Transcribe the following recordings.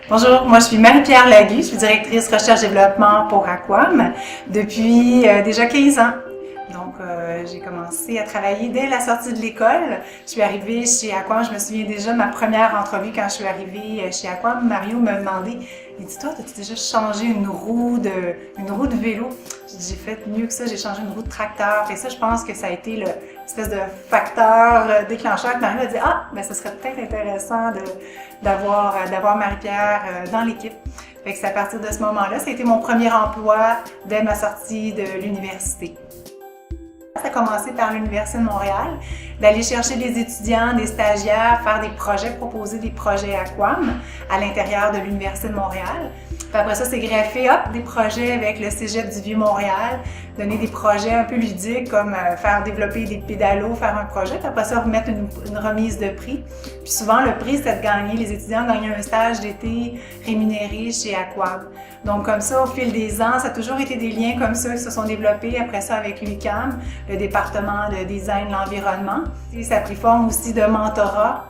Bonjour, moi je suis Marie-Pierre Lagu, je suis directrice recherche-développement pour Aquam depuis déjà 15 ans. Donc j'ai commencé à travailler dès la sortie de l'école. Je suis arrivée chez Aquam, je me souviens déjà de ma première entrevue quand je suis arrivée chez Aquam. Mario m'a demandé, il dit, toi, as-tu déjà changé une roue de vélo? J'ai fait mieux que ça, j'ai changé une roue de tracteur. Et ça, je pense que ça a été l'espèce de facteur déclencheur que Mario a dit, ah, ben ce serait peut-être intéressant d'avoir Marie-Pierre dans l'équipe. Fait que c'est à partir de ce moment-là, ça a été mon premier emploi dès ma sortie de l'université. Ça a commencé par l'Université de Montréal, d'aller chercher des étudiants, des stagiaires, faire des projets, proposer des projets Aquam à l'intérieur de l'Université de Montréal. Puis après ça, c'est greffé des projets avec le Cégep du Vieux-Montréal, donner des projets un peu ludiques comme faire développer des pédalos, faire un projet, puis après ça, remettre une remise de prix. Puis souvent, le prix, c'était de gagner, les étudiants gagnaient un stage d'été rémunéré chez Aquam. Donc comme ça, au fil des ans, ça a toujours été des liens comme ça qui se sont développés après ça avec l'UQAM, le département de design de l'environnement. Et ça a pris forme aussi de mentorat,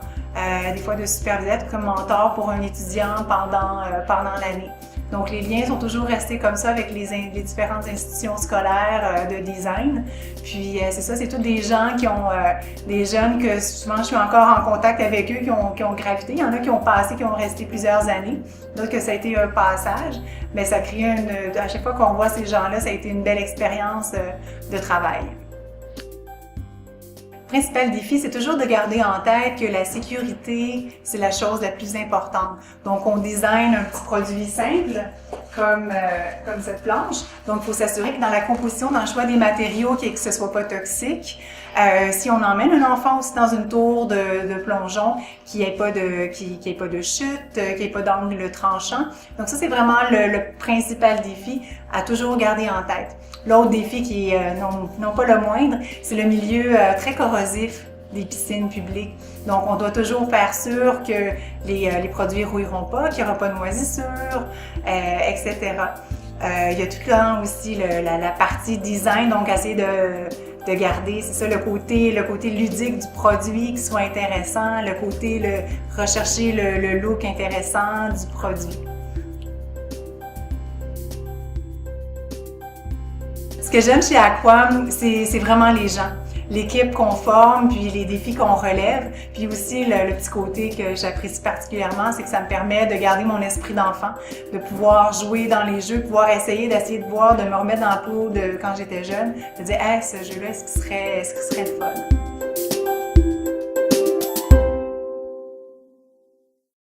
des fois de superviseur comme mentor pour un étudiant pendant l'année. Donc les liens sont toujours restés comme ça avec les différentes institutions scolaires de design. Puis c'est ça, c'est tous des gens qui ont, des jeunes que souvent je suis encore en contact avec eux, qui ont gravité. Il y en a qui ont passé, qui ont resté plusieurs années. D'autres que ça a été un passage. Mais ça crée à chaque fois qu'on voit ces gens-là, ça a été une belle expérience de travail. Le principal défi, c'est toujours de garder en tête que la sécurité, c'est la chose la plus importante. Donc, on design un petit produit simple, comme cette planche. Donc, il faut s'assurer que dans la composition, dans le choix des matériaux, que ce ne soit pas toxique. Si on emmène un enfant aussi dans une tour de plongeon, qu'il n'y ait pas de chute, qu'il n'y ait pas d'angle tranchant. Donc ça, c'est vraiment le principal défi à toujours garder en tête. L'autre défi qui est non pas le moindre, c'est le milieu très corrosif des piscines publiques. Donc, on doit toujours faire sûr que les produits ne rouilleront pas, qu'il n'y aura pas de moisissures, etc. Il y a tout le temps aussi la partie design, donc essayer de garder, c'est ça, le côté ludique du produit qui soit intéressant, rechercher le look intéressant du produit. Ce que j'aime chez Aquam, c'est vraiment les gens. L'équipe qu'on forme, puis les défis qu'on relève, puis aussi le petit côté que j'apprécie particulièrement, c'est que ça me permet de garder mon esprit d'enfant, de pouvoir jouer dans les jeux, pouvoir d'essayer de voir, de me remettre dans la peau de quand j'étais jeune, de dire « Hey, ce jeu-là, est-ce qu'il serait le fun? »